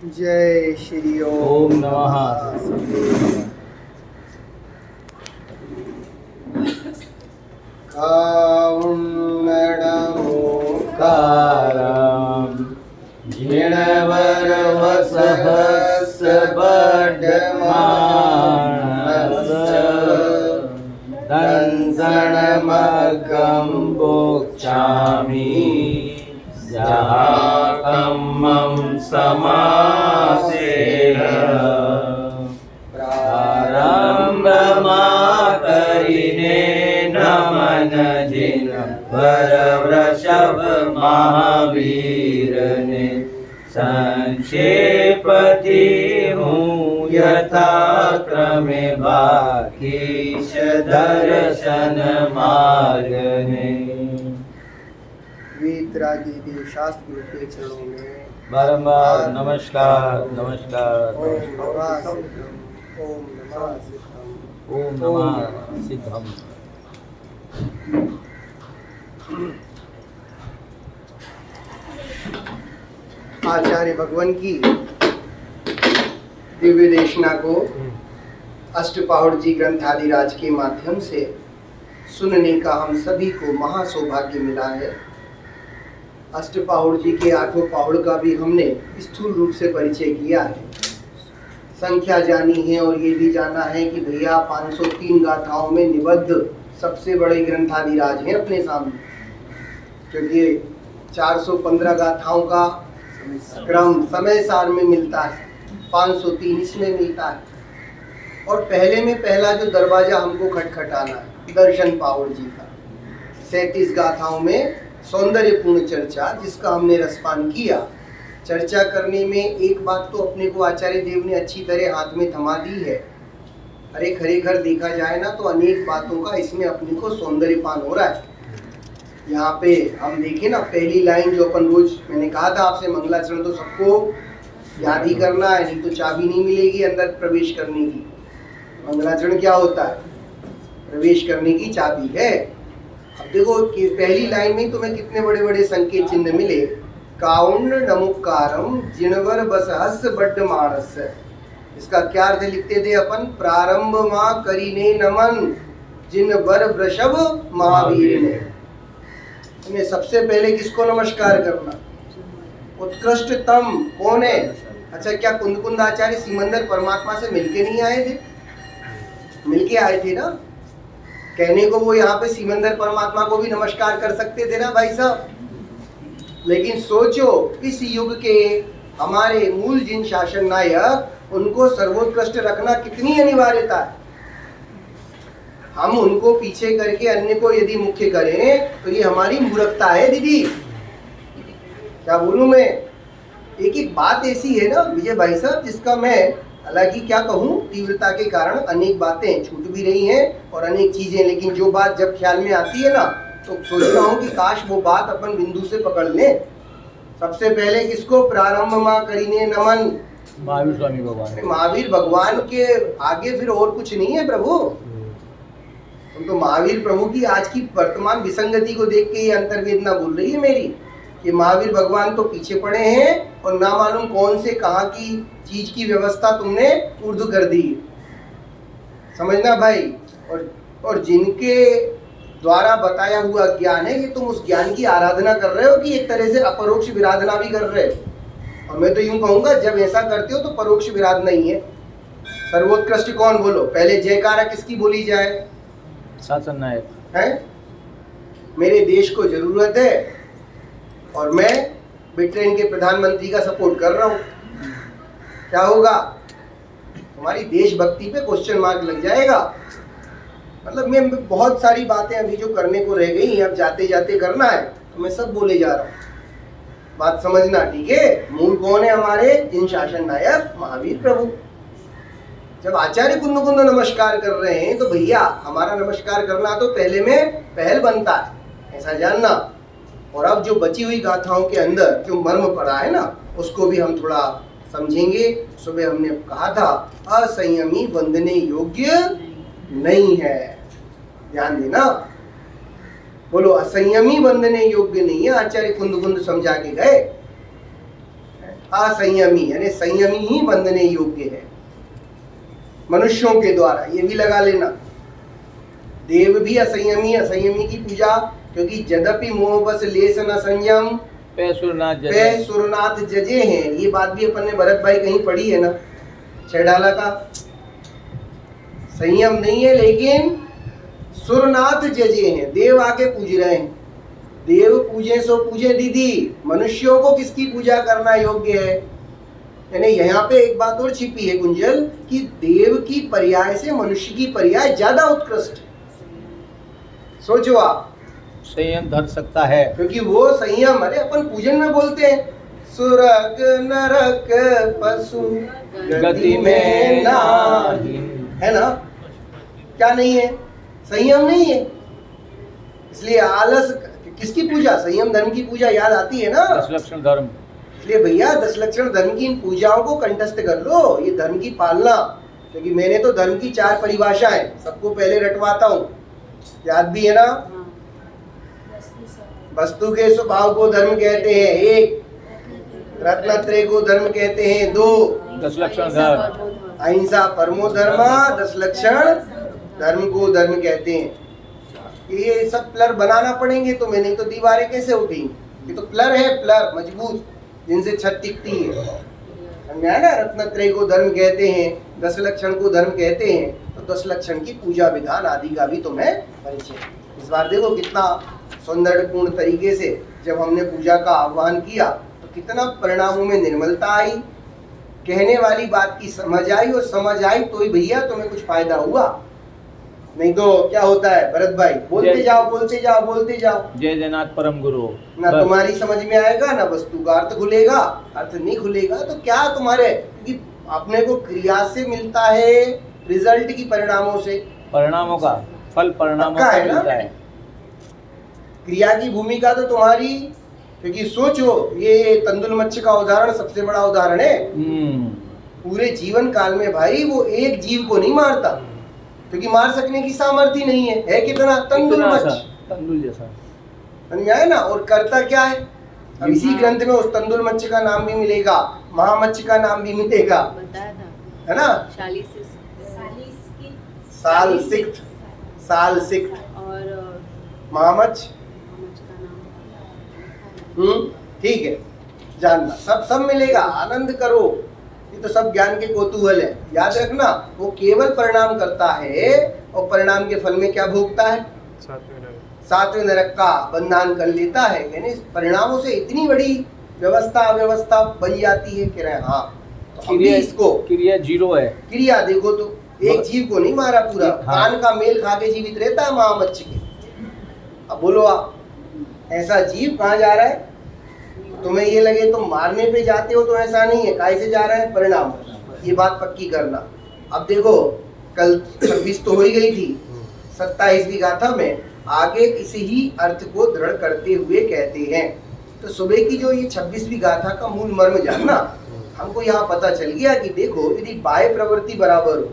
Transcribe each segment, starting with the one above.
जय श्री ओम नमः कारणमुकारं जिणवरवसहस्रबड्डमानस दंसनमग्गं बोक्षामि जहाकम्मं समासेन प्रारंभमाकरिने नमन जिन वरवृषभ महावीरने संक्षेपति हूँ यथा क्रमे बाकीश दर्शन मार्गने। वेदरागी देव शास्त्र के चरणों में बारंबार नमस्कार नमस्कार। ओम नमः सिद्धम, ओम नमः सिद्धम, ओम नमः सिद्धम। आचार्य भगवान की दिव्य देशना को अष्टपहड़ जी ग्रंथादिराज के माध्यम से सुनने का हम सभी को महासौभाग्य मिला है। अष्टपहड़ जी के आठों पहाड़ का भी हमने स्थूल रूप से परिचय किया है, संख्या जानी है और ये भी जाना है कि भैया 503 गाथाओं में निबद्ध सबसे बड़े ग्रंथादिराज हैं अपने सामने, क्योंकि 415 गाथाओं का क्रम समय सार में मिलता है, 503 इसमें मिलता है। और पहले में पहला जो दरवाजा हमको खटखटाना है दर्शन पहाड़ जी का, 37 गाथाओं में सौंदर्यपूर्ण चर्चा जिसका हमने रसपान किया। चर्चा करने में एक बात तो अपने को आचार्य देव ने अच्छी तरह हाथ में थमा दी है। अरे खरेखर देखा जाए ना तो अनेक बातों का इसमें अपने को सौंदर्यपान हो रहा है। यहाँ पे हम देखें ना, पहली लाइन जो अपन रोज, मैंने कहा था आपसे मंगलाचरण तो सबको याद ही करना है, नहीं तो चाबी नहीं मिलेगी अंदर प्रवेश करने की। मंगलाचरण क्या होता है? प्रवेश करने की चाबी है। अब देखो कि पहली लाइन में तुम्हें कितने बड़े बड़े संकेत चिन्ह मिले। काउंड नमुकारम जिनवर बसहस बड्ड मानस। इसका क्या अर्थ लिखते थे अपन? प्रारंभ माँ करीने नमन जिन वर वृषभ महावीर ने। तुम्हें सबसे पहले किसको नमस्कार करना? उत्कृष्टतम कौन है? अच्छा, क्या कुंद आचार्य सिमंदर परमात्मा से मिलके नहीं आए थे? मिलके आए थे ना। कहने को वो यहाँ पे सिमंदर परमात्मा को भी नमस्कार कर सकते थे ना भाई साहब। लेकिन सोचो इस युग के हमारे मूल जिन शासन नायक, उनको सर्वोत्कृष्ट रखना कितनी अनिवार्यता है। हम उनको पीछे करके अन्य को यदि मुख्य करें तो ये हमारी मूर्खता है दीदी। क्या बोलूं मैं? एक एक बात ऐसी है ना विजय भाई साहब, जिसका मैं हालांकि क्या कहूँ, तीव्रता के कारण अनेक बातें छूट भी रही हैं और अनेक चीजें, लेकिन जो बात जब ख्याल में आती है ना तो सोचता हूँ कि काश वो बात अपन बिंदु से पकड़ लें। सबसे पहले किसको? प्रारंभ माँ करीने नमन, महावीर स्वामी भगवान। महावीर भगवान के आगे फिर और कुछ नहीं है प्रभु। तुम तो महावीर प्रभु की आज की वर्तमान विसंगति को देख के ये अंतर्वेदना बोल रही है मेरी कि महावीर भगवान तो पीछे पड़े हैं और ना मालूम कौन से कहाँ की चीज की व्यवस्था तुमने उर्दू कर दी। समझना भाई। और जिनके द्वारा बताया हुआ ज्ञान है, ये तुम उस ज्ञान की आराधना कर रहे हो कि एक तरह से अपरोक्ष विराधना भी कर रहे हो। और मैं तो यूं कहूंगा, जब ऐसा करते हो तो परोक्ष विराधना ही है। सर्वोत्कृष्ट कौन बोलो? पहले जयकारा किसकी बोली जाए? शासन नायक है। मेरे देश को जरूरत है और मैं ब्रिटेन के प्रधानमंत्री का सपोर्ट कर रहा हूँ। क्या होगा? तुम्हारी देशभक्ति पे क्वेश्चन मार्क लग जाएगा। मतलब मैं बहुत सारी बातें अभी जो करने को रह गई, अब जाते जाते करना है तो मैं सब बोले जा रहा हूँ। बात समझना, ठीक है? मूल कौन है हमारे? जिन शासन नायक महावीर प्रभु। जब आचार्य कुंद नमस्कार कर रहे हैं तो भैया हमारा नमस्कार करना तो पहले में पहल बनता है, ऐसा जानना। और अब जो बची हुई गाथाओं के अंदर जो मर्म पड़ा है ना, उसको भी हम थोड़ा समझेंगे। सुबह हमने कहा था असंयमी वंदने योग्य नहीं है, ध्यान देना। बोलो, असंयमी वंदने योग्य नहीं है। आचार्य कुंद समझा के गए। असंयमी, यानी संयमी ही बंधने योग्य है मनुष्यों के द्वारा। ये भी लगा लेना, देव भी असंयमी, असंयमी की पूजा, क्योंकि यद्यपि मोह बस लेस न संयम पे सुरनाथ जजे हैं। ये बात भी अपन ने भरत भाई कहीं पढ़ी है ना, छेड़ाला का। संयम नहीं है लेकिन सुरनाथ जजे हैं, देव आके पूज रहे हैं। देव पूजे सो पूजे दीदी, मनुष्यों को किसकी पूजा करना योग्य है? यानी यहाँ पे एक बात और छिपी है गुंजल, कि देव की पर्याय से मनुष्य की पर्याय ज्यादा उत्कृष्ट है। सोचो आप, संयम धर सकता है, क्योंकि वो संयम, अरे अपन पूजन में बोलते हैं सुरग नरक पशु गति में नाही, है ना? क्या नहीं है? संयम नहीं है। इसलिए आलस, किसकी पूजा? संयम धर्म की पूजा याद आती है ना, 10 लक्षण धर्म। इसलिए भैया 10 लक्षण धर्म की इन पूजाओं को कंठस्थ कर लो, ये धर्म की पालना। क्योंकि मैंने तो धर्म की 4 परिभाषाएं सबको पहले रटवाता हूँ, याद भी है ना? वस्तु के स्वभाव को धर्म कहते हैं 1, रत्नत्रय को धर्म कहते हैं 2, 10 लक्षण धर्म, अहिंसा परमो धर्म, 10 लक्षण धर्म को धर्म कहते हैं। ये सब प्लर बनाना पड़ेंगे तो मैंने तो दीवारें कैसे उठी? ये तो प्लर है, प्लर मजबूत, जिनसे छत टिकती है। समझा ना? रत्नत्रय को धर्म कहते हैं, 10 लक्षण को धर्म कहते हैं। तो 10 लक्षण की पूजा विधान आदि का भी तुम्हें परिचय। इस बार देखो कितना सौंदर्यपूर्ण तरीके से जब हमने पूजा का आह्वान किया तो कितना परिणामों में निर्मलता आई, कहने वाली बात की समझ आई, और समझ आई तो ही भैया तुम्हें कुछ फायदा हुआ। नहीं तो क्या होता है भरत भाई, बोलते जाओ बोलते जाओ बोलते जाओ, जय जगन्नाथ परम गुरु, ना तुम्हारी समझ में आएगा ना वस्तु का अर्थ खुलेगा। अर्थ नहीं खुलेगा तो क्या तुम्हारे, क्योंकि अपने को क्रिया से मिलता है, रिजल्ट की परिणामों से, परिणामों का फल परिणामों पक्का का है ना? मिलता है। क्रिया की भूमिका तो तुम्हारी, क्योंकि सोचो ये तंदुल मच्छ का उदाहरण सबसे बड़ा उदाहरण है। पूरे जीवन काल में भाई वो एक जीव को नहीं मारता, क्योंकि मार सकने की सामर्थ्य नहीं है कितना? तंदुल मच्छ, तंदुल जैसा, समझ आए ना? और करता क्या है? अब इसी ग्रंथ में उस तंदुल मच्छ का नाम भी मिलेगा, महामच्छ का नाम भी मिलेगा, है ना? साल सिक्त और महामच्छ, ठीक है, जानना सब मिलेगा, आनंद करो। ये तो सब ज्ञान के कौतूहल है, याद रखना। वो केवल परिणाम करता है और परिणाम के फल में क्या भोगता है? 7वें नरक का बंधन कर लेता है। यानी परिणामों से इतनी बड़ी व्यवस्था अव्यवस्था बन जाती है कि हाँ, तो हम भी इसको, क्रिया 0 है। क्रिया देखो तो एक जीव को नहीं मारा पूरा, कान का मेल खा के जीवित रहता है महामच्छ के। अब बोलो आप, ऐसा जीव कहाँ जा रहा है? तुम्हें ये लगे तुम मारने पे जाते हो तो ऐसा नहीं है, काहे से जा रहे हैं? परिणाम। ये बात पक्की करना। अब देखो कल 26 तो हो ही गई थी, 27वीं गाथा में आगे इसी ही अर्थ को दृढ़ करते हुए कहते हैं। तो सुबह की जो ये 26वीं गाथा का मूल मर्म जानना, हमको यहाँ पता चल गया कि देखो यदि बाह्य प्रवृत्ति बराबर हो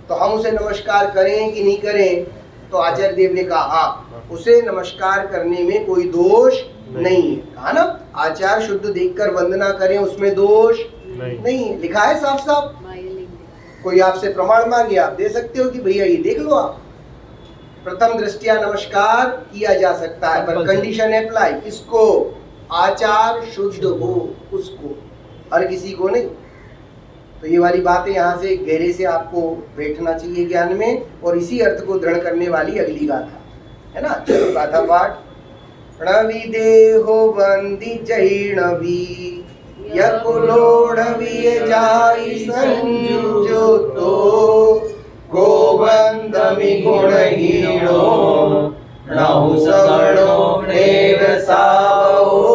तो हम उसे नमस्कार करें कि नहीं करें? तो आचार्य देव ने कहा हाँ, उसे नमस्कार करने में कोई दोष नहीं है। कहा ना, आचार शुद्ध देखकर वंदना करें, उसमें दोष नहीं है, लिखा है साफ साफ। कोई आपसे प्रमाण मांगे आप दे सकते हो कि भैया ये देख लो आप। प्रथम दृष्टिया नमस्कार किया जा सकता है, पर कंडीशन अप्लाई किसको? आचार शुद्ध हो उसको, हर किसी को नहीं। तो ये वाली बातें यहाँ से गहरे से आपको बैठना चाहिए ज्ञान में, और इसी अर्थ को दृढ़ करने वाली अगली गाथा है ना। चलो गाथा पाठ। प्रणवी देहो बंदी जैणवी यकुलोढ़वी जाई संजुतो गोबंदमि गुणहीनो नहु सवर्णो नेव सावोई।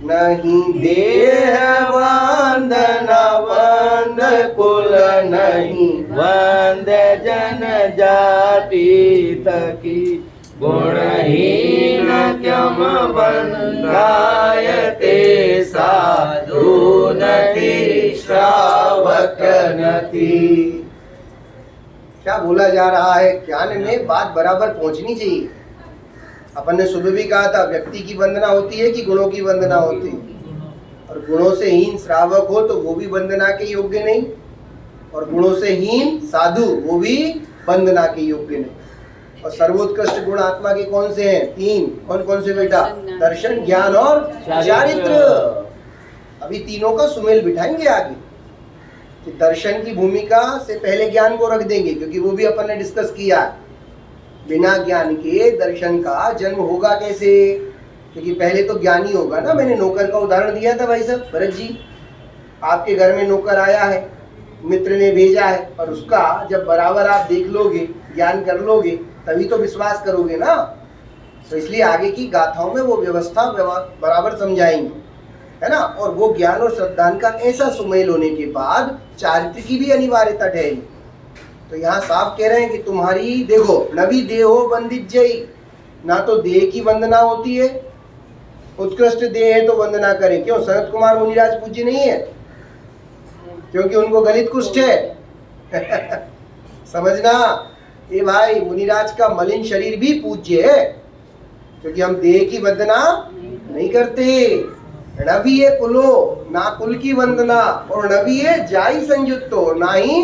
नहीं देह वंदना वंद कुल नहीं, वंद जन जाति तकी गुणहीन क्यम बंधायते साधु नति श्रावक नति। क्या बोला जा रहा है? ज्ञान में बात बराबर पहुंचनी चाहिए। अपन ने सुबह भी कहा था, व्यक्ति की वंदना होती है कि गुणों की वंदना होती है? और गुणों से हीन श्रावक हो तो वो भी वंदना के योग्य नहीं, और गुणों से हीन साधु वो भी वंदना के योग्य नहीं। और सर्वोत्कृष्ट गुण आत्मा के कौन से हैं? 3। कौन कौन से बेटा? दर्शन, ज्ञान और चारित्र। अभी तीनों का सुमेल बिठाएंगे आगे कि दर्शन की भूमिका से पहले ज्ञान को रख देंगे, क्योंकि वो भी अपन ने डिस्कस किया है। बिना ज्ञान के दर्शन का जन्म होगा कैसे? क्योंकि पहले तो ज्ञानी होगा ना। मैंने नौकर का उदाहरण दिया था भाई साहब, भरत जी, आपके घर में नौकर आया है, मित्र ने भेजा है, और उसका जब बराबर आप देख लोगे, ज्ञान कर लोगे, तभी तो विश्वास करोगे ना। तो इसलिए आगे की गाथाओं में वो व्यवस्था बराबर समझाएंगे, है ना। और वो ज्ञान और श्रद्धान का ऐसा सुमेल होने के बाद चारित्र की भी अनिवार्यता ठहरी। तो यहाँ साफ कह रहे हैं कि तुम्हारी देखो, नवी देहो वंदित जई, ना तो देह की वंदना होती है, उत्कृष्ट देह है तो वंदना करें। क्यों? सनत कुमार मुनिराज पूज्य नहीं है? क्योंकि उनको गलित कुष्ठ है। समझना ये भाई, मुनिराज का मलिन शरीर भी पूज्य है, क्योंकि हम देह की वंदना नहीं करते। नवी है कुलो, ना कुल की वंदना, और नवी है जाई संयुक्तो, ना ही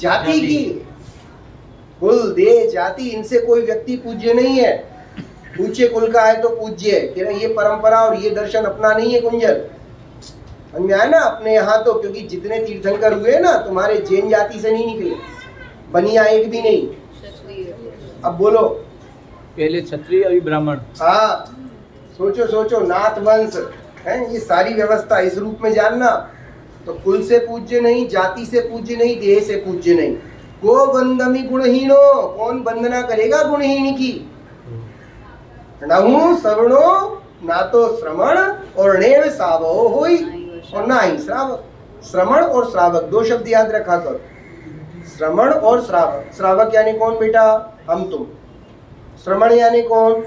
जाति की। कुल, देह, जाति, इनसे कोई व्यक्ति पूज्य नहीं है। ऊंचे कुल का है तो पूज्य है। कह रहे ये परंपरा और ये दर्शन अपना नहीं है कुंजल। समझ में आया ना? अपने यहाँ तो, क्योंकि जितने तीर्थंकर हुए ना, तुम्हारे जैन जाति से नहीं निकले, बनिया एक भी नहीं। अब बोलो, पहले क्षत्रिय अभी ब्राह्मण। हाँ, सोचो सोचो, नाथ वंश है ये सारी व्यवस्था इस रूप में जानना। तो कुल से पूज्य नहीं, जाति से पूज्य नहीं, देह से पूज्य नहीं। गो वंदमी गुणहीनो, कौन वंदना करेगा गुणहीन की? नहु श्रवणो, ना तो श्रवण, और नेव सावो होई, और ना ही श्रावक। श्रवण और श्रावक दो शब्द याद रखा करो, श्रवण और श्रावक। श्रावक यानी कौन बेटा? हम तुम। श्रवण यानी कौन?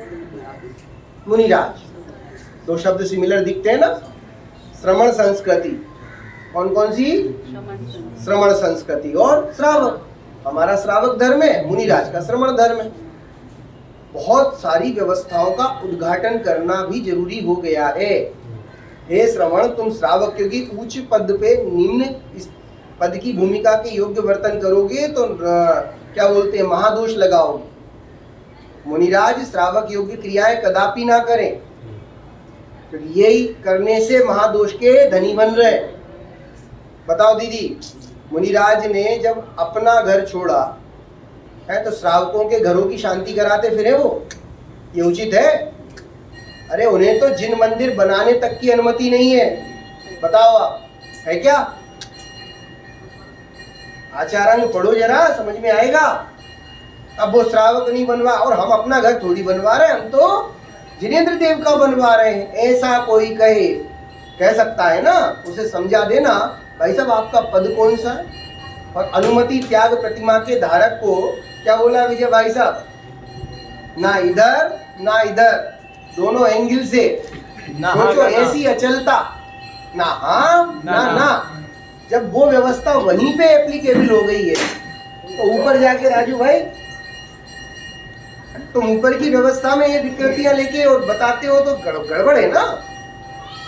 मुनिराज। दो शब्द सिमिलर दिखते हैं ना। श्रवण संस्कृति, कौन कौन सी? श्रवण संस्कृति और श्रावक। हमारा श्रावक धर्म है, मुनिराज का श्रवण धर्म है। बहुत सारी व्यवस्थाओं का उद्घाटन करना भी जरूरी हो गया है। हे श्रवण, तुम श्रावक, क्योंकि उच्च पद पे निम्न इस पद की भूमिका के योग्य वर्तन करोगे तो क्या बोलते हैं, महादोष लगाओगे। मुनिराज श्रावक योग्य क्रियाएं कदापि ना करें, क्योंकि यही करने से महादोष के धनी बन रहे। बताओ दीदी, मुनिराज ने जब अपना घर छोड़ा है तो श्रावकों के घरों की शांति कराते फिरे वो? ये उचित है? अरे उन्हें तो जिन मंदिर बनाने तक की अनुमति नहीं है। बताओ आप, है क्या? आचारांग पढ़ो जरा, समझ में आएगा। अब वो श्रावक नहीं बनवा, और हम अपना घर थोड़ी बनवा रहे हैं, हम तो जिनेंद्र देव का बनवा रहे हैं। ऐसा कोई कह सकता है ना? उसे समझा देना, भाई साहब आपका पद कौन सा है? और अनुमति त्याग प्रतिमा के धारक को क्या बोला विजय भाई साहब? ना इधर ना इधर, दोनों एंगल से सोचो। ऐसी अचलता, ना हाँ ना। जब वो व्यवस्था वहीं पे एप्लीकेबल हो गई है तो ऊपर जाके राजू भाई तुम ऊपर की व्यवस्था में ये विकृतियां लेके और बताते हो तो गड़बड़ है ना।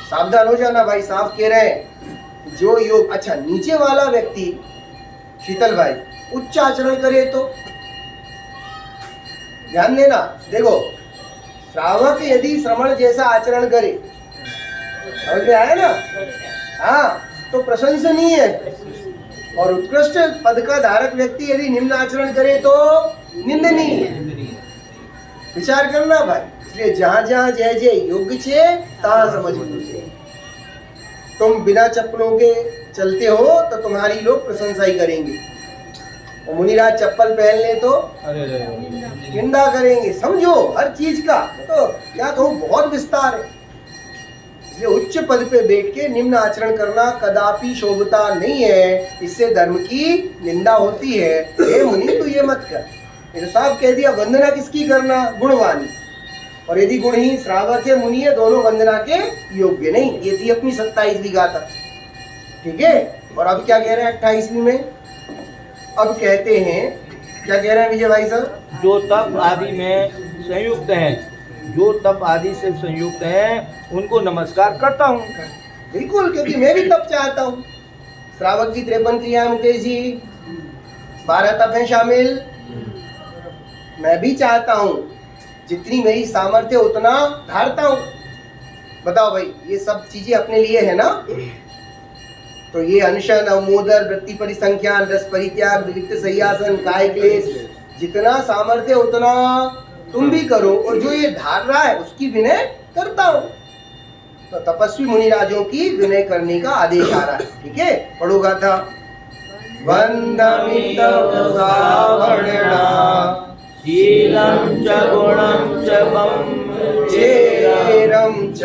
सावधान हो जाना भाई, साफ कह रहे हैं। जो योग, अच्छा नीचे वाला व्यक्ति शीतल भाई उच्च आचरण करे तो ध्यान देना। देखो, श्रावक यदि श्रवण जैसा आचरण करे, समझ में आया ना? हाँ, तो प्रशंसनीय है। और उत्कृष्ट पद का धारक व्यक्ति यदि निम्न आचरण करे तो निंदनीय है। विचार करना भाई। इसलिए जहां जहां जय जय योग्य छे तहां समझ पूछे। तुम बिना चप्पलों के चलते हो तो तुम्हारी लोग प्रशंसा ही करेंगे, और मुनिराज चप्पल पहन ले तो निंदा करेंगे। समझो हर चीज का, तो क्या कहूँ, बहुत विस्तार है। इसलिए उच्च पद पे बैठ के निम्न आचरण करना कदापि शोभता नहीं है, इससे धर्म की निंदा होती है। हे मुनि तू ये मत कर। ये तो साहब कह दिया, वंदना किसकी करना? गुणवानी। और यदि गुणहीन श्रावक है, मुनि है, दोनों वंदना के योग्य नहीं। ये थी अपनी 27वीं गाथा, ठीक है। और अब क्या कह रहे हैं 28वीं में? अब कहते हैं, क्या कह रहे हैं विजय भाई साहब? जो तप आदि में संयुक्त है जो तप आदि से संयुक्त हैं उनको नमस्कार करता हूँ। बिल्कुल, क्योंकि मैं भी तप चाहता हूँ। श्रावक की 53 क्रिया मुकेश जी, 12 तप हैं शामिल। मैं भी चाहता हूँ, जितनी मेरी सामर्थ्य उतना धारता हूँ। बताओ भाई, ये सब चीजें अपने लिए है ना। तो ये अनशन, अवमोदन, वृत्ति परिसंख्यान, रस परित्याग, विविक्त सह्यासन, काय क्लेश, जितना सामर्थ्य उतना तुम भी करो, और जो ये धार रहा है उसकी विनय करता हूँ। तो तपस्वी मुनिराजों की विनय करने का आदेश आ रहा है। ठीक है, पढ़ोगा था वंदमितव सावर्णा शीलं च गुणं च चेरं च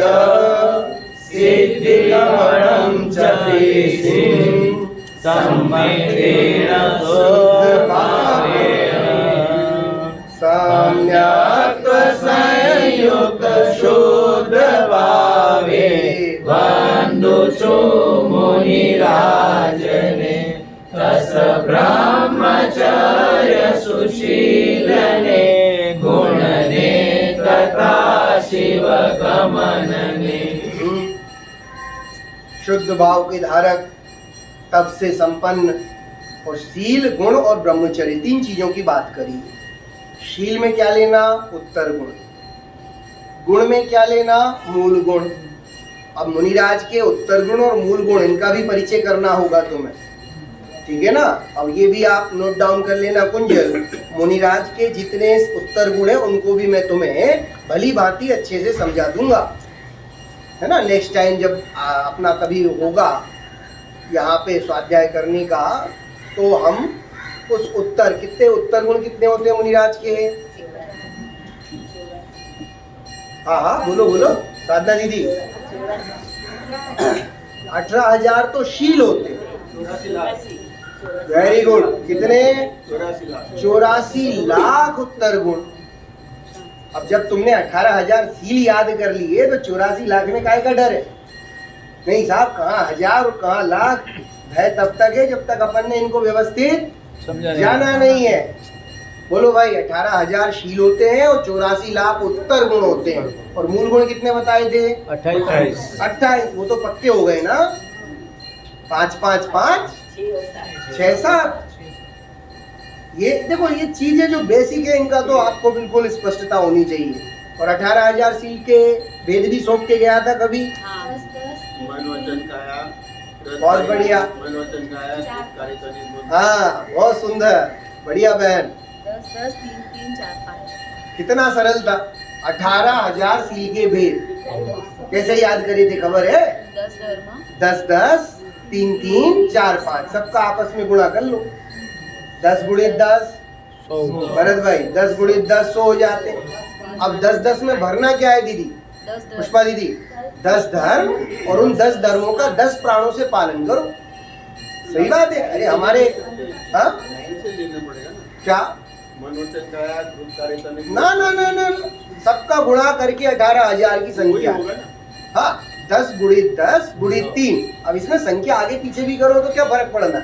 सिद्धिगमनं च देशिं सम्मेदेन स्वभावेन साम्यात्व संयुक्त शुद्ध भावे वन्दुषो मुनिराजने तस ब्रह्मचर्य सुशीलने गुणने तथा शिव गमनने। शुद्ध भाव के धारक, तप से संपन्न, और शील, गुण और ब्रह्मचर्य, 3 चीजों की बात करी। शील में क्या लेना? उत्तर गुण। गुण में क्या लेना? मूल गुण। अब मुनिराज के उत्तर गुण और मूल गुण, इनका भी परिचय करना होगा तुम्हें। ठीक है ना। अब ये भी आप नोट डाउन कर लेना कुंजल, मुनिराज के जितने उत्तर गुण हैं उनको भी मैं तुम्हें भली भांति अच्छे से समझा दूंगा, है ना। नेक्स्ट टाइम जब अपना कभी होगा यहाँ पे स्वाध्याय करने का, तो हम उस उत्तर, कितने उत्तर गुण कितने होते हैं मुनिराज के? हाँ हाँ, बोलो बोलो साधना दीदी। 18,000 तो शील होते हैं। Very good. कितने? 84 लाख उत्तर गुण। अब जब तुमने 18,000 शील याद कर लिए तो 84 लाख में काय का डर है? नहीं साहब, कहाँ 1000 और कहाँ लाख, भय तब तक है जब तक अपन ने इनको व्यवस्थित जाना नहीं है। बोलो भाई, 18,000 शील होते हैं और 84 लाख उत्तर गुण होते हैं। और मूल गुण कितने बताए थे? 28। वो तो पक्के हो गए ना। 5 5 5 6 7। ये देखो, ये चीजें जो बेसिक है इनका तो आपको बिल्कुल स्पष्टता होनी चाहिए। और 18,000 शील के वेद भी सौंप के गया था कभी। मन वचन काया, बहुत बढ़िया। मन वचन काया, हाँ, बहुत सुंदर, बढ़िया बहन। 10 10 3 3 4 5। कितना सरल था। 18,000 शील के वेद कैसे याद करे थे खबर है? 10 धर्म, 10 10 3 3 4 5, सबका आपस में गुणा कर लो। 10 गुणित 10, भरत भाई 10 गुणित 10 100 हो जाते। अब 10 10 में भरना क्या है दीदी? 10 पुष्पा दीदी, 10 धर्म, और उन 10 धर्मों का 10 प्राणों से पालन करो। सही बात है। अरे हमारे हाँ से लेना पड़ेगा ना। क्या? मन वचन काया, क्रोध, कार्य, तनिक, ना ना ना ना, सबका गुणा करके 18,000 की वही संख्या। होगा ना। हाँ, 10 गुणित 10 गुणित 3। अब इसमें संख्या आगे पीछे भी करो तो क्या फर्क पड़ना?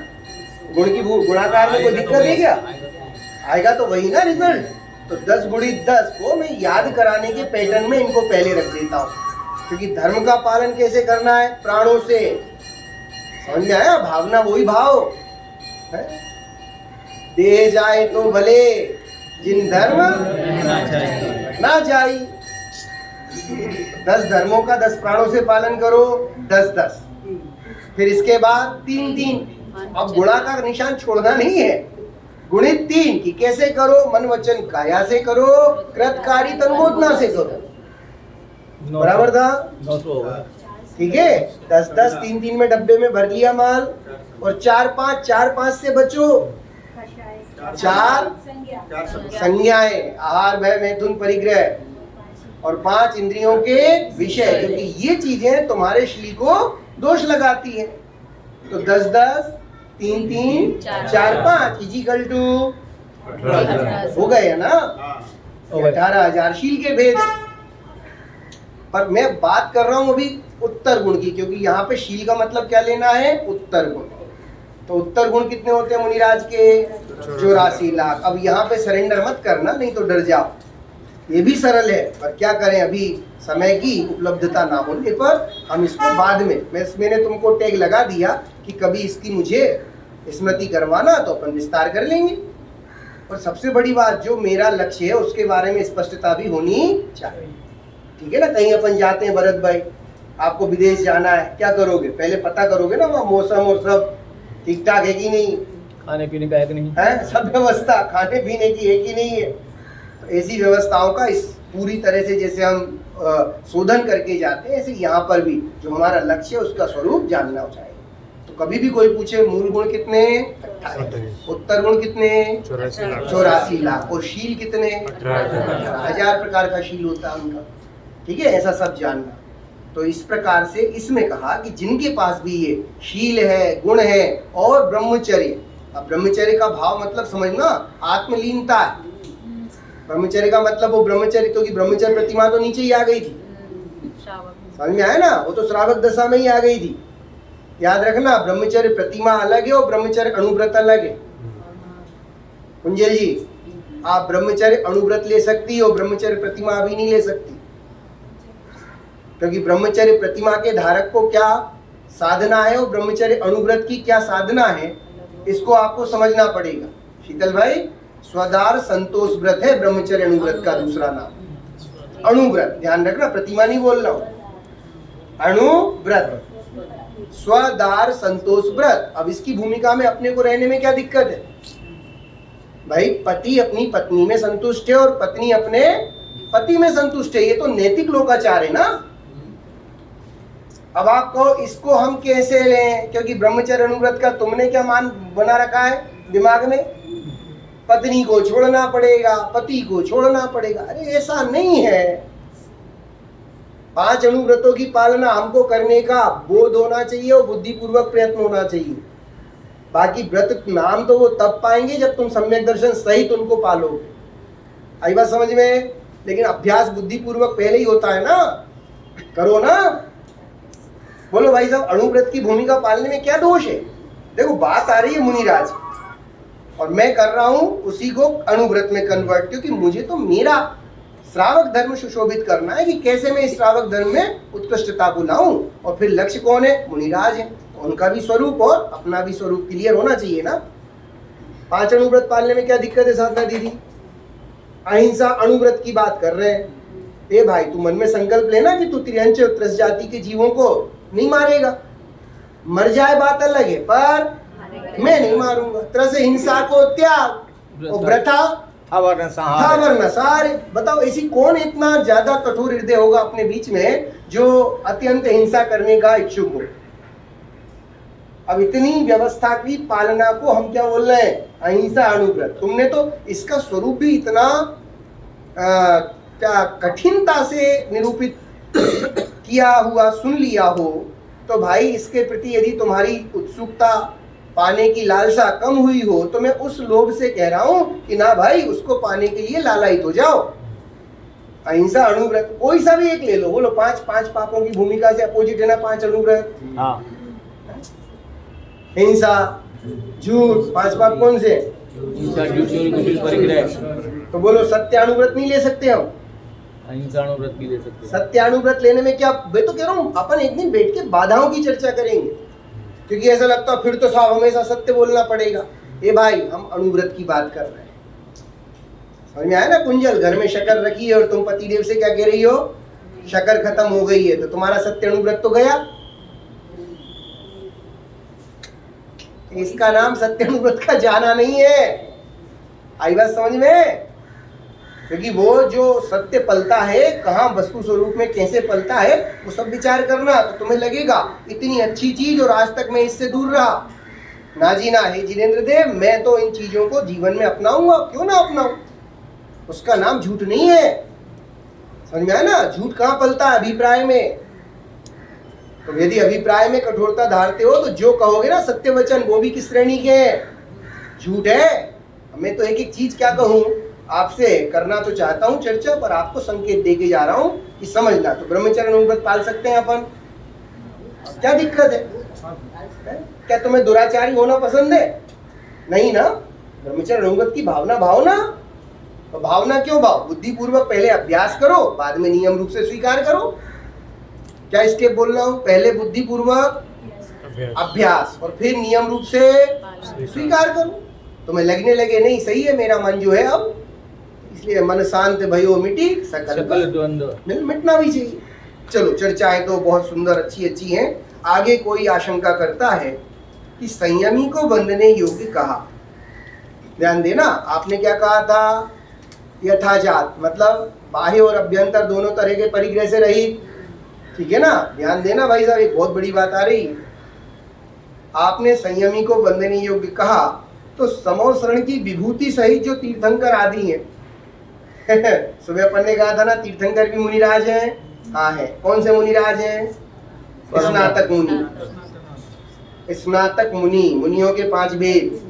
गुण की गुणाकार में कोई दिक्कत है क्या? आएगा तो वही ना रिजल्ट। तो 10 गुणित 10 को मैं याद कराने के पैटर्न में इनको पहले रख देता हूँ, क्योंकि धर्म का पालन कैसे करना है? प्राणों से। समझ में आया? भावना वही भाव है। दे जाए तो भले, जिन धर्म ना जाई। 10 धर्मों का 10 प्राणों से पालन करो। 10 10, फिर इसके बाद 3 3। अब गुणा का निशान छोड़ना नहीं है। गुणित 3 की कैसे करो? मन वचन काया से करो, कृतकारी तन्मोदना से करो। बराबर था? 900 होगा। ठीक है। 10 10 3 3 में डब्बे में भर लिया माल। और 4 5 से बचो। 4 संज्ञाएं, आहार, भय, मैथुन, परिग्रह, और 5 इंद्रियों के विषय, क्योंकि ये चीजें तुम्हारे शील को दोष लगाती है। तो 10 10 3 3 4 5 इजिकल टू हो गए है ना। हाँ। 18,000 शील के भेद। पर मैं बात कर रहा हूं अभी उत्तर गुण की, क्योंकि यहाँ पे शील का मतलब क्या लेना है? उत्तर गुण। तो उत्तर गुण कितने होते हैं मुनिराज के? 84 लाख। अब यहाँ पे सरेंडर मत करना, नहीं तो डर जाओ। ये भी सरल है, पर क्या करें, अभी समय की उपलब्धता ना होने पर हम इसको बाद में, मैंने तुमको टैग लगा दिया कि कभी इसकी मुझे स्मृति करवाना तो अपन विस्तार कर लेंगे। और सबसे बड़ी बात, जो मेरा लक्ष्य है उसके बारे में स्पष्टता भी होनी चाहिए। ठीक है ना, कहीं अपन जाते हैं भरत भाई, आपको विदेश जाना है, क्या करोगे, पहले पता करोगे ना वहाँ मौसम और सब ठीक ठाक है कि नहीं, खाने पीने का है कि नहीं है, सब व्यवस्था खाने पीने की है कि नहीं है। तो ऐसी व्यवस्थाओं का इस पूरी तरह से जैसे हम शोधन करके जाते हैं, ऐसे यहाँ पर भी जो हमारा लक्ष्य है उसका स्वरूप जानना चाहिए। तो कभी भी कोई पूछे मूल गुण कितने, 28, उत्तर गुण कितने, 84 लाख, और शील कितने, 18,000 प्रकार का शील होता है उनका। ठीक है, ऐसा सब जानना। तो इस प्रकार से इसमें कहा कि जिनके पास भी ये शील है, गुण है और ब्रह्मचर्य। अब ब्रह्मचर्य का भाव मतलब समझना, आत्मलीनता है। ब्रह्मचर्य का मतलब वो ब्रह्मचर्य, क्योंकि ब्रह्मचर्य प्रतिमा तो नीचे ही आ गई थी, समझ में आया ना, वो तो श्रावक दशा में ही आ गई थी। याद रखना, ब्रह्मचर्य प्रतिमा अलग है और ब्रह्मचर्य अणुव्रत अलग है। कुंजल जी, आप ब्रह्मचर्य अणुव्रत ले सकती हो, ब्रह्मचर्य प्रतिमा अभी नहीं ले सकती, क्योंकि ब्रह्मचर्य प्रतिमा के धारक को क्या साधना है और ब्रह्मचर्य अणुव्रत की क्या साधना है, इसको आपको समझना पड़ेगा। शीतल भाई, स्वदार संतोष व्रत है ब्रह्मचर्य अणुव्रत का दूसरा नाम। अणुव्रत ध्यान रखना, प्रतिमा नहीं बोल रहा हूं, अणुव्रत, स्वदार संतोष व्रत। अब इसकी भूमिका में अपने को रहने में क्या दिक्कत है भाई, पति अपनी पत्नी में संतुष्ट है और पत्नी अपने पति में संतुष्ट है, ये तो नैतिक लोकाचार है ना। अब आपको इसको हम कैसे लें, क्योंकि ब्रह्मचर्य अणुव्रत का तुमने क्या मान बना रखा है दिमाग में, पत्नी को छोड़ना पड़ेगा, पति को छोड़ना पड़ेगा। अरे ऐसा नहीं है, 5 अणुव्रतों की पालना हमको करने का बोध होना चाहिए और बुद्धिपूर्वक प्रयत्न होना चाहिए। बाकी व्रत नाम तो वो तब पाएंगे जब तुम सम्यक दर्शन सहित उनको पालोगे। आई बात समझ में? लेकिन अभ्यास बुद्धिपूर्वक पहले ही होता है ना, करो ना। बोलो भाई साहब, अणुव्रत की भूमिका पालने में क्या दोष है? देखो बात आ रही है मुनिराज, और मैं कर रहा हूं उसी को अणुव्रत में कन्वर्ट, क्योंकि मुझे तो मेरा श्रावक धर्म सुशोभित करना है कि कैसे मैं इस श्रावक धर्म में उत्कृष्टता को लाऊं। और फिर लक्ष्य कौन है? मुनिराज है, तो उनका भी स्वरूप और अपना भी स्वरूप क्लियर होना चाहिए ना। 5 अणुव्रत पालने में क्या दिक्कत है साधना दीदी? अहिंसा अणुव्रत की बात कर रहे हैं। ए भाई, तू मन में संकल्प लेना कि तू त्रिअंश त्रस जाति के जीवों को नहीं मारेगा। मर जाए बात अलग है, पर मैं नहीं मारूंगा। त्रस हिंसा को त्याग और व्रता सारे। बताओ ऐसी कौन इतना ज्यादा कठोर हृदय होगा अपने बीच में जो अत्यंत हिंसा करने का इच्छुक हो? अब इतनी व्यवस्था की पालना को हम क्या बोल रहे हैं? अहिंसा अणुव्रत। तुमने तो इसका स्वरूप भी इतना क्या कठिनता से निरूपित किया हुआ सुन लिया हो, तो भाई इसके प्रति यदि तुम्हारी उत्सुकता, पाने की लालसा कम हुई हो, तो मैं उस लोभ से कह रहा हूं कि ना भाई, उसको पाने के लिए लालायित हो जाओ। अहिंसा अणुव्रत कोई सा भी एक ले लो। बोलो 5 पापों की भूमिका से अपोजिट है ना 5 अणुव्रत। हिंसा, झूठ, 5 पाप कौन से? तो बोलो सत्यानुव्रत नहीं ले सकते हम? अहिंसानुव्रत भी ले सकते हैं। सत्यानुव्रत लेने में क्या, मैं तो कह रहा हूँ अपन एक दिन बैठ के बाधाओं की चर्चा करेंगे, क्योंकि ऐसा लगता है फिर तो साहब हमेशा सत्य बोलना पड़ेगा। ए भाई, हम अणुव्रत की बात कर रहे हैं, समझ में आया ना? कुंजल, घर में शक्कर रखी है और तुम पतिदेव से क्या कह रही हो? शक्कर खत्म हो गई है, तो तुम्हारा सत्य अणुव्रत तो गया। इसका नाम सत्य अणुव्रत का जाना नहीं है। आई बात समझ में? क्योंकि वो जो सत्य पलता है, कहाँ वस्तु स्वरूप में कैसे पलता है, वो सब विचार करना। तो तुम्हें लगेगा इतनी अच्छी चीज और आज तक मैं इससे दूर रहा। ना जी ना, हे जिनेंद्र देव, मैं तो इन चीजों को जीवन में अपनाऊंगा, क्यों ना अपनाऊं। उसका नाम झूठ नहीं है, समझ में आया ना? झूठ कहाँ पलता है? अभिप्राय में। तो यदि अभिप्राय में कठोरता धारते हो, तो जो कहोगे ना सत्य वचन, वो भी किस श्रेणी के हैं? झूठ है। मैं तो एक एक चीज क्या कहूं, आपसे करना तो चाहता हूं चर्चा, पर आपको संकेत देके जा रहा हूं कि समझना। तो ब्रह्मचर्य अणुव्रत पाल सकते हैं अपन, क्या दिक्कत है? क्या तुम्हें दुराचारी होना पसंद है? नहीं ना। ब्रह्मचर्य अणुव्रत की भावना भावना तो भावना क्यों भाव? बुद्धिपूर्वक पहले अभ्यास करो, बाद में नियम रूप से स्वीकार करो। क्या स्टेप बोल रहा हूँ? पहले बुद्धिपूर्वक अभ्यास और फिर नियम रूप से स्वीकार करो। तुम्हें लगने लगे नहीं सही है मेरा मन जो है अब, इसलिए मन शांत भयो मिटी सकल द्वंद्व मिटना भी चाहिए। चलो, चर्चाएं तो बहुत सुंदर अच्छी अच्छी हैं। आगे कोई आशंका करता है कि संयमी को बंधने योग्य कहा। ध्यान देना, आपने क्या कहा था? यथाजात, मतलब बाह्य और अभ्यंतर दोनों तरह के परिग्रह से रहित। ठीक है ना? ध्यान देना भाई साहब, एक बहुत बड़ी बात आ रही। आपने संयमी को बंधने योग्य कहा तो समोसरण की विभूति सहित जो तीर्थंकर आदि हैं सुबह अपन ने कहा था ना, तीर्थंकर भी मुनिराज हैं। हाँ है। कौन से मुनिराज हैं? स्नातक मुनि। स्नातक मुनि, मुनियों के 5 भेद।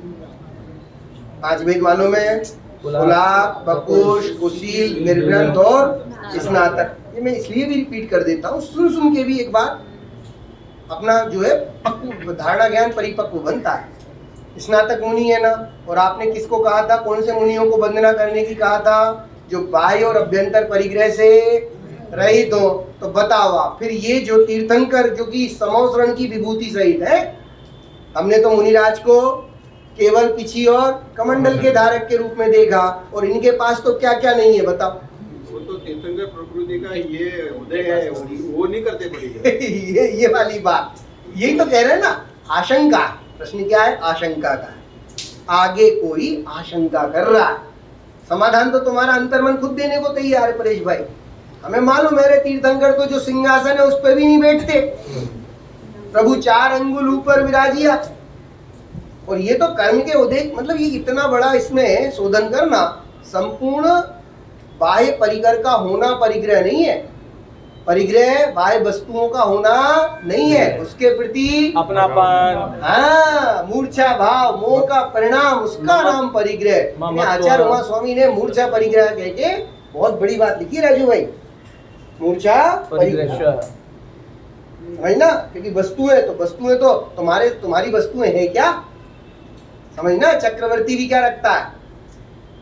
5 भेद मालूम है? कुलाब, बकुश, कुशील, निर्ग्रंथ और स्नातक। ये मैं इसलिए भी रिपीट कर देता हूँ, सुन के भी एक बार अपना जो है पक्व धारणा ज्ञान परिपक्व बनता है। स्नातक मुनि है ना, और आपने किसको कहा था? कौन से मुनियों को वंदना करने की कहा था? जो बाह्य और अभ्यंतर परिग्रह से रहित हो। तो बताओ आप, फिर ये जो तीर्थंकर जो कि समोसरण की विभूति सहित है, हमने तो मुनिराज को केवल पिछी और कमंडल के धारक के रूप में देखा, और इनके पास तो क्या क्या नहीं है बताओ। वो तो तीर्थंकर प्रकृति का ये उदय है, वो नहीं करते पड़ेगा। ये वाली बात, यही तो कह रहे हैं ना, आशंका। प्रश्न क्या है? आशंका का है। आगे कोई आशंका कर रहा है, समाधान तो तुम्हारा अंतर्मन खुद देने को तैयार है परेश भाई। हमें मालूम है रे, तीर्थंकर तो जो सिंहासन है उस पर भी नहीं बैठते, प्रभु 4 अंगुल ऊपर विराजिया। और ये तो कर्म के उदय, मतलब ये इतना बड़ा इसमें शोधन करना, संपूर्ण बाह्य परिकर का होना परिग्रह नहीं है। परिग्रह बाह्य वस्तुओं का होना नहीं है, उसके प्रति अपनापन, हाँ, मूर्छा भाव, मोह का परिणाम, उसका नाम परिग्रह। आचार्य उमा स्वामी ने मूर्छा परिग्रह कह के बहुत बड़ी बात लिखी राजू भाई। मूर्छा परिग्रह समझना, क्योंकि वस्तुएं तो तुम्हारी वस्तुएं हैं क्या? समझना। चक्रवर्ती भी क्या रखता है?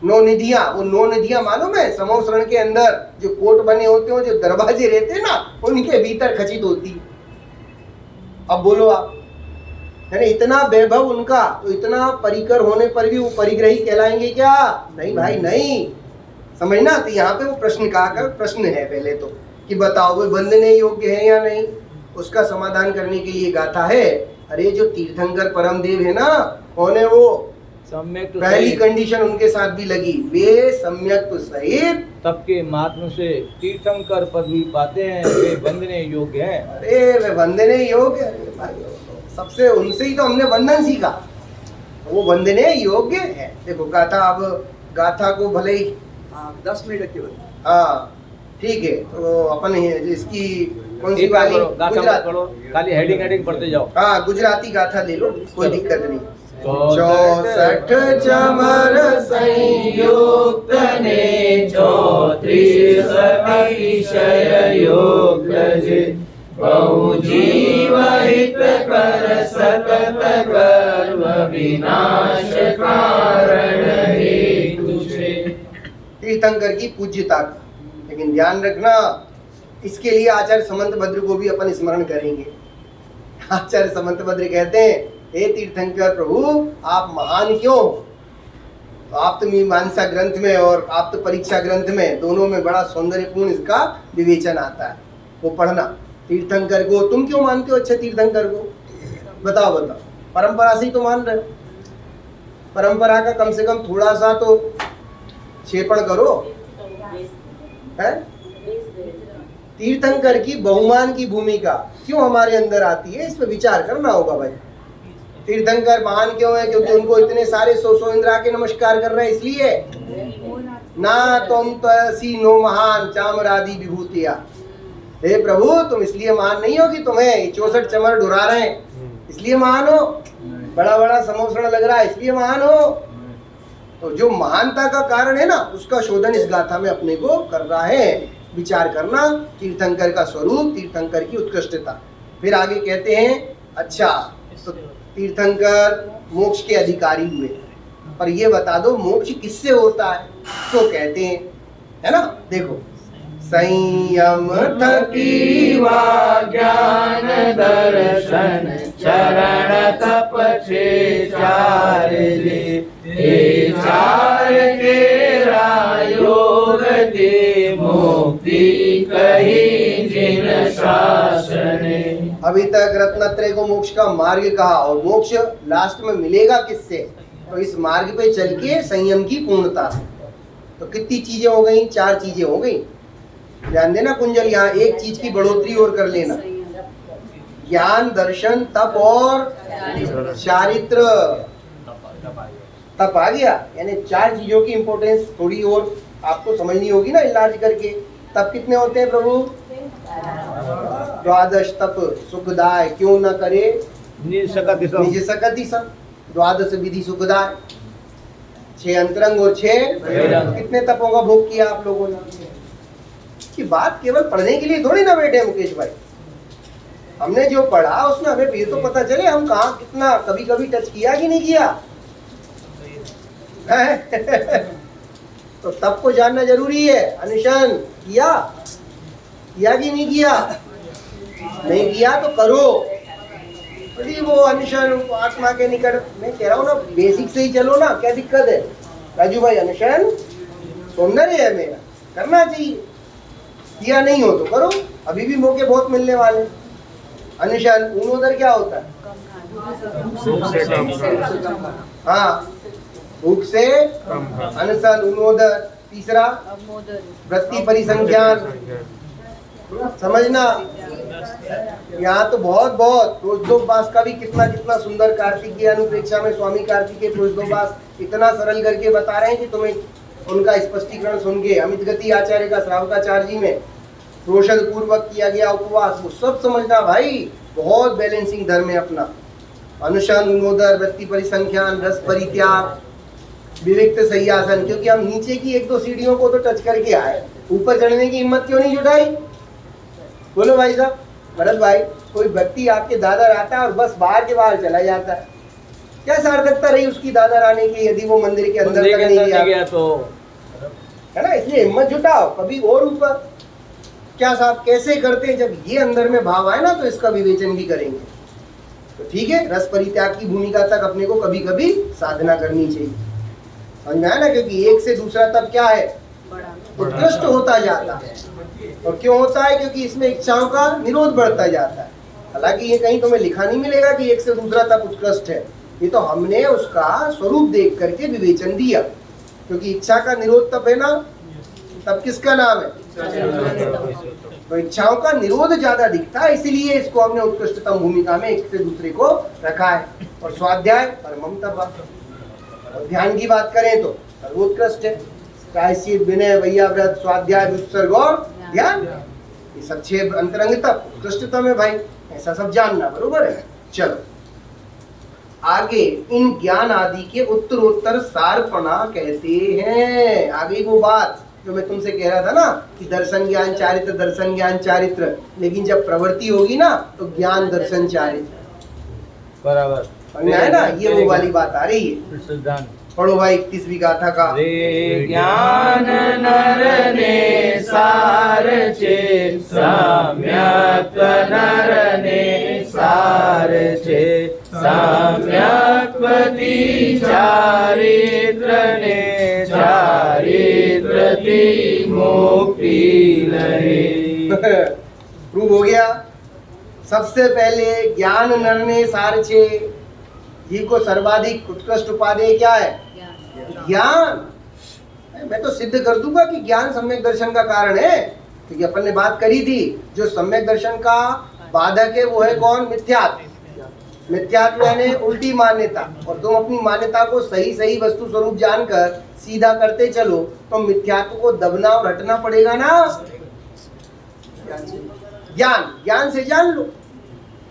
9 निधियां। वो 9 निधियां मालूम है? समोसरण के अंदर जो कोट बने होते हैं, जो दरवाजे रहते हैं ना, उनके भीतर खचित होती। अब बोलो आप, है इतना वैभव उनका, तो इतना परिकर होने पर भी वो परिग्रही कहलाएंगे क्या? नहीं भाई नहीं। समझना। तो यहाँ पे वो प्रश्न प्रश्न है पहले तो, कि बताओ वो बंधने योग्य है या नहीं। उसका समाधान करने के लिए गाथा है। अरे जो तीर्थंकर परम देव है ना, कौन है वो? सम्यक पहली कंडीशन उनके साथ भी लगी, वे सम्यक तो सहित तब के माध्यम से तीर्थंकर पद भी पाते हैं, वे वंदने योग्य हैं। अरे वे वंदने योग्य, सबसे उनसे ही तो हमने वंदन सीखा, वो वंदने योग्य है। देखो गाथा, अब गाथा को भले ही 10 मिनट के बाद, हाँ ठीक है, तो अपन इसकी कौन सी वाली? खाली हेडिंग पढ़ते जाओ। हाँ, गुजराती गाथा ले लो, कोई दिक्कत नहीं। 64 चमर संयुक्त ने 34 अतिशय योग बहु जीव हित कर सतत गर्व विनाश कारण हेतु से। तीर्थंकर की पूज्यता का लेकिन ध्यान रखना, इसके लिए आचार्य समंत भद्र को भी अपन स्मरण करेंगे। आचार्य समंत भद्र कहते हैं, हे तीर्थंकर प्रभु आप महान क्यों? तो आप्त मीमांसा ग्रंथ में और आप्त परीक्षा ग्रंथ में दोनों में बड़ा सौंदर्यपूर्ण इसका विवेचन आता है, वो पढ़ना। तीर्थंकर को तुम क्यों मानते हो? अच्छे तीर्थंकर को बताओ। परंपरा से ही तो मान रहे हो, परंपरा का कम से कम थोड़ा सा तो क्षेपण करो, है? तीर्थंकर की बहुमान की भूमिका क्यों हमारे अंदर आती है, इस पर विचार करना होगा भाई। तीर्थंकर महान क्यों है? क्योंकि उनको इतने सारे सौ इंद्र आके नमस्कार कर रहे हैं, इसलिए ना तुम तसी नो महान चामरादि विभूतिया। हे प्रभु तुम इसलिए महान नहीं हो कि तुम्हें 64 चमर डुरा रहे हैं इसलिए महान हो, बड़ा बड़ा समोसण लग रहा है इसलिए महान हो। तो जो महानता का कारण है ना, उसका शोधन इस गाथा में अपने को कर रहा है। विचार करना तीर्थंकर का स्वरूप, तीर्थंकर की उत्कृष्टता। फिर आगे कहते हैं, अच्छा तो तीर्थंकर मोक्ष के अधिकारी हुए, पर ये बता दो मोक्ष किससे होता है? तो कहते हैं, है ना, देखो, संयम थकी वा ज्ञान दर्शन चरण तप छे चार ले, हे चार केरा योग दे मुक्ति कही जिन शासने। अभी तक रत्नत्रय को मोक्ष का मार्ग कहा, और मोक्ष लास्ट में मिलेगा किससे? तो इस मार्ग पे चल के संयम की पूर्णता। तो कितनी चीजें हो गई? 4 चीजें हो गई। ध्यान देना कुंजल, यहाँ एक चीज की बढ़ोतरी और कर लेना, ज्ञान, दर्शन, तप और चारित्र। तप आ गया, यानी 4 चीजों की इंपॉर्टेंस थोड़ी और आपको समझनी होगी ना इलाज करके। तप कितने होते हैं प्रभु? 12 तप सुखदाय, क्यों न करे निज सकति सब। 12 विधि सुखदाय, 6 अंतरंग और 6 कितने तपों का भोग किया आप लोगों ने? की बात केवल पढ़ने के लिए थोड़ी ना बैठे मुकेश भाई। हमने जो पढ़ा उसमें हमें भी तो पता चले हम कहाँ कितना कभी कभी टच किया कि नहीं किया। तो तब को जानना जरूरी है। अनुशासन किया कि नहीं किया? नहीं किया तो करो। अरे वो अनुशासन आत्मा के निकट, मैं कह रहा हूँ ना, बेसिक से ही चलो ना, क्या दिक्कत है राजू भाई? अनुशासन सौंदर्य है मेरा, करना चाहिए। किया नहीं हो तो करो, अभी भी मौके बहुत मिलने वाले। अनुशासन ऊनोदर क्या होता है? हाँ, भूख से अनशन ऊनोदर। तीसरा वृत्ति परिसंख्यान, समझना। यहाँ तो बहुत प्रोषदोपास का भी कितना सुंदर कार्तिकीय अनुप्रेक्षा में स्वामी कार्तिकेय प्रोषदोपास इतना सरल करके बता रहे हैं कि तुम्हें उनका स्पष्टीकरण सुन के अमित गति आचार्य का श्रावकाचार्य जी में प्रोषद पूर्वक किया गया उपवास, वो सब समझना भाई। बहुत बैलेंसिंग धर्म है अपना। अनुशासन, उन्नोदर, वृत्ति परिसंख्यान, रस परित्याग, विविक्त सह्यासन। क्योंकि हम नीचे की 1-2 सीढ़ियों को तो टच करके आए, ऊपर चढ़ने की हिम्मत क्यों नहीं जुटाई? बोलो भाई साहब, भरत भाई। कोई व्यक्ति आपके दादर आता है और बस बाहर के बाहर चला जाता है, क्या सार्थकता रही उसकी दादर आने की यदि वो मंदिर के अंदर तक नहीं गया तो? है ना, इसलिए हिम्मत जुटाओ कभी और ऊपर। क्या साहब कैसे करते हैं? जब ये अंदर में भाव आए ना तो इसका विवेचन भी करेंगे। तो ठीक है, रस परित्याग की भूमिका तक अपने को कभी कभी साधना करनी चाहिए। समझ में आया ना? क्योंकि एक से दूसरा तब क्या है, उत्कृष्ट होता जाता है। और क्यों होता है? क्योंकि इसमें इच्छाओं का निरोध बढ़ता जाता है। हालांकि ये कहीं तुम्हें लिखा नहीं मिलेगा कि एक से दूसरा तप उत्कृष्ट है, ये तो हमने उसका स्वरूप देख करके विवेचन दिया। क्योंकि इच्छा का निरोध तप है ना, तब किसका नाम है? तो इच्छाओं का निरोध ज्यादा दिखता है, इसलिए इसको हमने उत्कृष्टतम भूमिका में एक से दूसरे को रखा है। और स्वाध्याय परमम तप। और ध्यान की बात करें तो सर्वोत्कृष्ट है। प्रायश्चित, विनय, वैयाव्रत, स्वाध्याय, विसर्ग और ध्यान, ये सब 6 अंतरंग तप उत्कृष्टतम है भाई। ऐसा सब जानना, बरोबर है। चलो आगे, इन ज्ञान आदि के उत्तरोत्तर सारपणा कहते हैं। आगे वो बात जो मैं तुमसे कह रहा था ना कि दर्शन ज्ञान चारित्र, दर्शन ज्ञान चारित्र, लेकिन जब प्रवृत्ति होगी ना तो ज्ञान दर्शन चारित्र। बराबर, समझ में आया ना? ये वो वाली बात आ रही है। पढ़ो भाई 31वीं गाथा का। रे ज्ञान नर ने सार छे, सम्यक नर ने सार छे, सम्यक पति चारित्र ने चारित्र ती मुक्ति लहे। प्रूव हो गया। सबसे पहले ज्ञान नर ने सार छे, ये को सर्वाधिक उत्कृष्ट उपादेय क्या है? ज्ञान। मैं तो सिद्ध कर दूंगा कि ज्ञान सम्यक दर्शन का कारण है, क्योंकि अपन ने बात करी थी जो सम्यक दर्शन का बाधक है वो है कौन? मिथ्यात्व। मिथ्यात्व यानी उल्टी मान्यता। और तुम अपनी मान्यता को सही सही वस्तु स्वरूप जानकर सीधा करते चलो तो मिथ्यात्व को दबना और हटना पड़ेगा ना। ज्ञान से जान लो।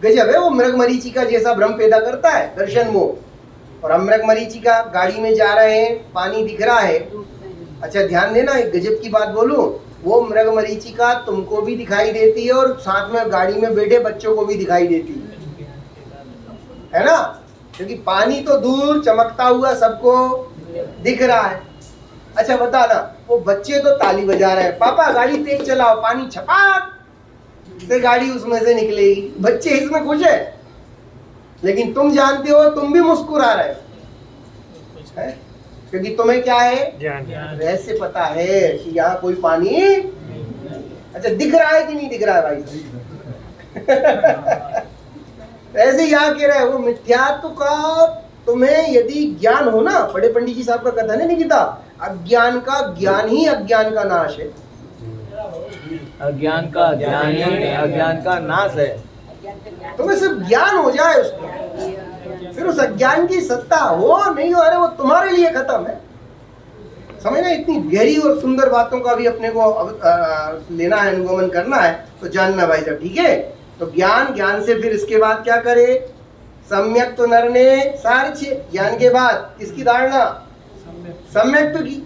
गजब है, वो मृग मरीचिका जैसा भ्रम पैदा करता है दर्शन मोह। और हम मृग मरीचिका गाड़ी में जा रहे हैं, पानी दिख रहा है। अच्छा ध्यान देना, एक गजब की बात बोलूं, वो मृग मरीचिका तुमको भी दिखाई देती है और साथ में गाड़ी में बैठे बच्चों को भी दिखाई देती है ना? क्योंकि पानी तो दूर चमकता हुआ सबको दिख रहा है। अच्छा बता ना, वो बच्चे तो ताली बजा रहे हैं, पापा गाड़ी तेज चलाओ, पानी छपाक से गाड़ी उसमें से निकलेगी, बच्चे इसमें खुश है। लेकिन तुम जानते हो, तुम भी मुस्कुरा रहे हो, है? क्योंकि तुम्हें क्या है, रहस्य पता है कि यहाँ कोई पानी। अच्छा दिख रहा है कि नहीं दिख रहा है भाई? ऐसे यहाँ कह रहे हैं, वो मिथ्यात्व का तुम्हें यदि ज्ञान हो ना, बड़े पंडित जी साहब का कथन है निकिता, अज्ञान का ज्ञान ही अज्ञान का नाश है। अज्ञान का ज्ञान ही अज्ञान का नाश है। तुम्हें सिर्फ ज्ञान हो जाए उसका, फिर उस अज्ञान की सत्ता हो नहीं हो, अरे वो तुम्हारे लिए खत्म है। समझना, इतनी गहरी और सुंदर बातों का भी अपने को लेना है, अनुगमन करना है, तो जानना भाई साहब, ठीक है? तो ज्ञान, ज्ञान से फिर इसके बाद क्या करे, सम्यक तो नर ने सारिच्य, ज्ञान के बाद किसकी धारणा, सम्यक की।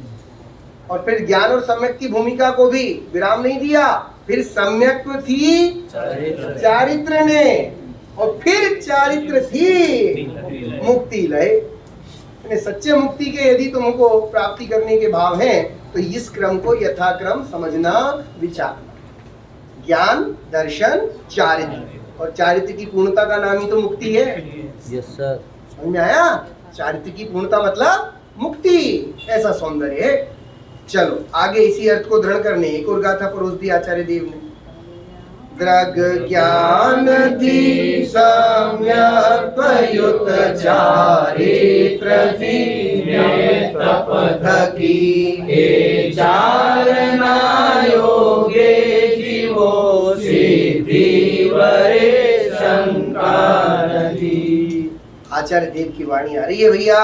और फिर ज्ञान और सम्यक की भूमिका को भी विराम नहीं दिया, फिर सम्यक्त्व थी चारित्र ने, और फिर चारित्र थी मुक्ति लय। सच्चे मुक्ति के यदि तुमको प्राप्ति करने के भाव हैं तो इस क्रम को यथाक्रम समझना, विचारना। ज्ञान, दर्शन, चारित्र, और चारित्र की पूर्णता का नाम ही तो मुक्ति है। यस सर, समझ में आया? चारित्र की पूर्णता मतलब मुक्ति, ऐसा सौंदर्य है। चलो आगे इसी अर्थ को दृढ़ करने एक और गाथा परोस दी आचार्य देव ने। दृग ज्ञान थी सम्यक युत चारित्र थी तप थकी चारणा योगे जीवो सिद्धि वरे शंका थी। आचार्य देव की वाणी आ रही है भैया,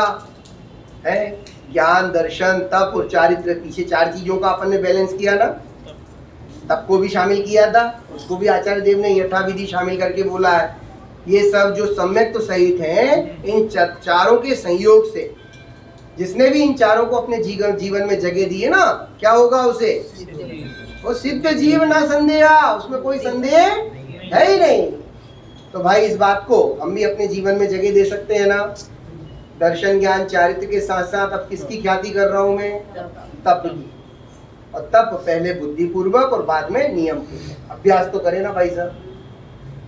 है? ज्ञान, दर्शन, तप और चारित्र, पीछे चार चीजों का अपन ने बैलेंस किया ना, तप को भी शामिल किया था, उसको भी आचार्य देव ने यथाविधि शामिल करके बोला है। ये सब जो सम्यक तो सहित हैं, इन चारों के संयोग से जिसने भी इन चारों को अपने जीवन में जगह दी है ना, क्या होगा उसे, वो सिद्ध जीव ना संदेह, उसमें कोई संदेह है ही नहीं। तो भाई इस बात को हम भी अपने जीवन में जगह दे सकते हैं ना। दर्शन, ज्ञान, चारित्र के साथ साथ अब किसकी ख्याति कर रहा हूं मैं, तप की। और तप पहले बुद्धि पूर्वक और बाद में नियम पूर्वक अभ्यास तो करें ना भाई साहब,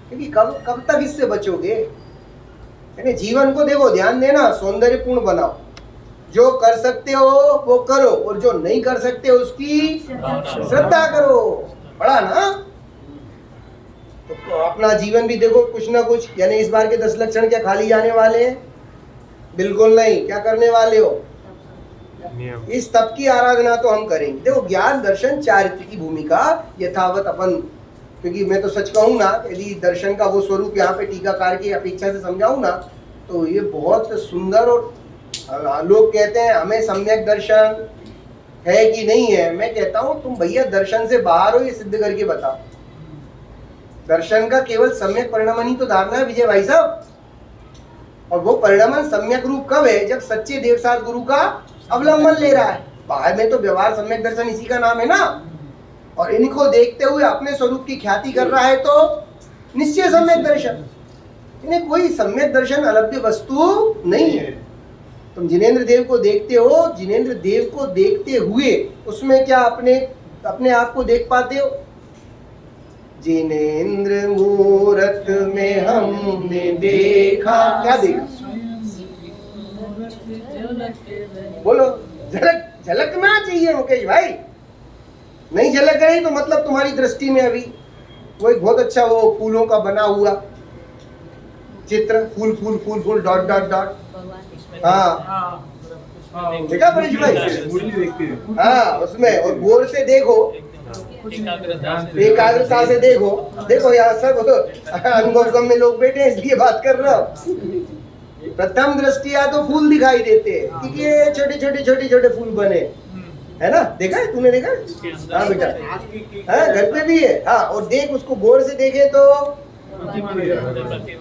क्योंकि कब तक इससे बचोगे। यानी जीवन को देखो, ध्यान देना, सौंदर्यपूर्ण बनाओ। जो कर सकते हो वो करो, और जो नहीं कर सकते उसकी श्रद्धा करो। पढ़ा ना? तो अपना जीवन भी देखो कुछ ना कुछ, यानी इस बार के 10 लक्षण क्या खाली जाने वाले हैं? बिल्कुल नहीं। क्या करने वाले हो? इस तप की आराधना तो हम करेंगे। देखो ज्ञान, दर्शन, चारित्र की भूमिका यथावत अपन, क्योंकि मैं तो सच कहूँ ना, यदि दर्शन का वो स्वरूप यहाँ पे टीकाकार की अपेक्षा से समझाऊँ ना, तो ये बहुत सुंदर। और लोग कहते हैं हमें सम्यक दर्शन है कि नहीं है। मैं कहता हूँ तुम भैया दर्शन से बाहर हो, ये सिद्ध करके बताओ। दर्शन का केवल सम्यक परिणाम ही तो धारणा है विजय भाई साहब। और वो परिणाम सम्यक रूप कब है? जब सच्चे देवसात गुरु का अवलंबन ले रहा है। बाहर में तो व्यवहार सम्यक दर्शन इसी का नाम है ना। और इनको देखते हुए अपने स्वरूप की ख्याति कर रहा है तो निश्चय सम्यक दर्शन। इन्हें कोई सम्यक दर्शन अलभ्य वस्तु नहीं है। तुम जिनेंद्र देव को देखते हो, जिनेंद्र देव को देखते हुए उसमें क्या अपने आप को देख पाते हो? जिनेंद्र मूरत में हमने देखा, क्या देखा? बोलो, झलकना चाहिए मुकेश भाई। नहीं झलक रही तो मतलब तुम्हारी दृष्टि में अभी वो एक बहुत अच्छा वो फूलों का बना हुआ चित्र, फूल फूल फूल फूल डॉट डॉट डॉट। हाँ देखा परेश भाई? हाँ उसमें, और गौर से देखो, एकाग्रता से देखो। देखो यहाँ सब अनुभव गम में लोग बैठे हैं इसलिए बात कर रहा हूँ। प्रथम दृष्टिया तो फूल दिखाई देते हैं क्योंकि ये छोटे छोटे फूल बने, है ना? देखा है तूने? देखा? हाँ बेटा, हाँ घर पे भी है। हाँ, और देख उसको गौर से देखे तो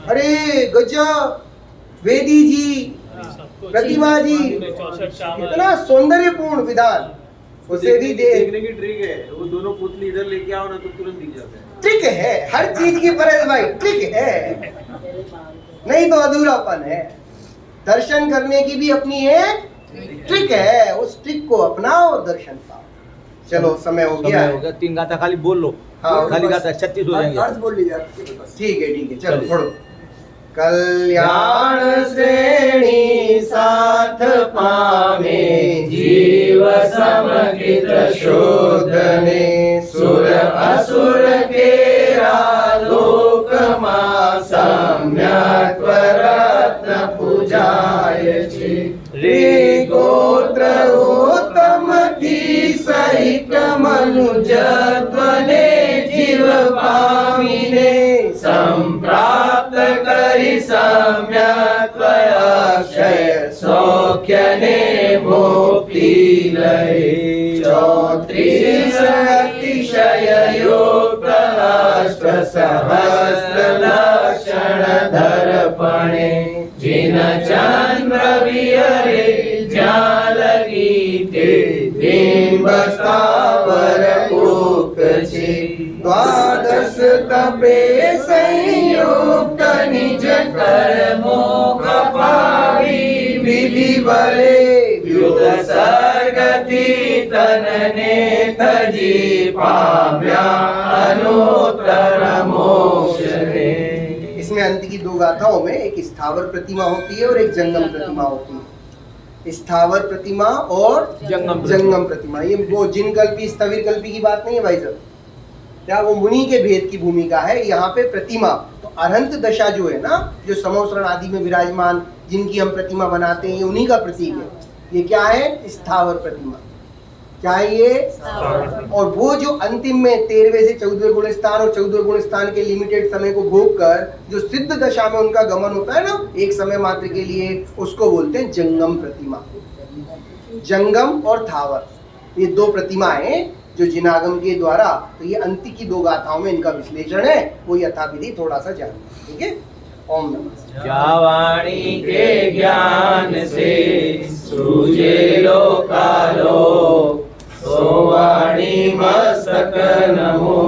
अरे गजब, वेदी जी, प्रतिमा जी, इतना सौंदर्यपूर्ण विधान। उसे भी देखने की ट्रिक है, वो दोनों पुतली इधर लेके आओ ना तो तुरंत दिख जाता है। ट्रिक है हर चीज की परेश भाई, ट्रिक है, नहीं तो अधूरापन है। दर्शन करने की भी अपनी एक ट्रिक है, उस ट्रिक को अपनाओ, दर्शन पाओ। चलो समय हो गया समय है। हो गया, 3 गाथा खाली बोल लो। हाँ, खाली बस। गाथा 36 हो जाएंगे। अर्थ बोल लीजिए आपके पास। ठीक है चलो पढ़ो। कल्याण श्रेणी साथ पामे, जीव समकित शोधने, सुर असुर केरा लोक मा सम्यक रत्न पूजाय छे। रे गोत्र उत्तम की सहित मनुजत्वने जीव पामीने, संप्राप्त करी सम्यक अक्षय सौख्यने मुक्ति लये। 34 अतिशय युक्त अष्ट सहस्र लक्षण दर्पणे, जिन चंद्र विहरे ज्યાં लगी ते बिंब स्थावर उक्त छे। द्वादश तपे संयुक्त निज कर्मो कपावी, विधि बले युग सर्गति तनने तजी पाम्या अनुत्तर मोक्ष रे। इसमें अंत की 2 गाथाओं में एक स्थावर प्रतिमा होती है और एक जंगम प्रतिमा होती है। स्थावर प्रतिमा और जंगम प्रतिमा, ये वो जिन कल्पी स्थविर कल्पी की बात नहीं है भाई साहब, क्या वो मुनि के भेद की भूमिका है। यहाँ पे प्रतिमा तो अरहंत दशा जो है ना, जो समोसरण आदि में विराजमान जिनकी हम प्रतिमा बनाते हैं, ये उन्हीं का प्रतीक है। ये क्या है? स्थावर प्रतिमा। क्या है ये? और वो जो अंतिम में 13वें से 14वें गुण स्थान और 14वें गुण स्थान के लिमिटेड समय को भोग कर जो सिद्ध दशा में उनका गमन होता है ना, एक समय मात्र के लिए, उसको बोलते हैं जंगम प्रतिमा। जंगम और थावर, ये 2 प्रतिमाएं जो जिनागम के द्वारा, तो ये अंत की 2 गाथाओं में इनका विश्लेषण है, वो यथाविधि थोड़ा सा जान। ठीक है, ओम नमः। जावाणी के ज्ञान से सूझे लोकालोक, सोवाणी मस्तक नमो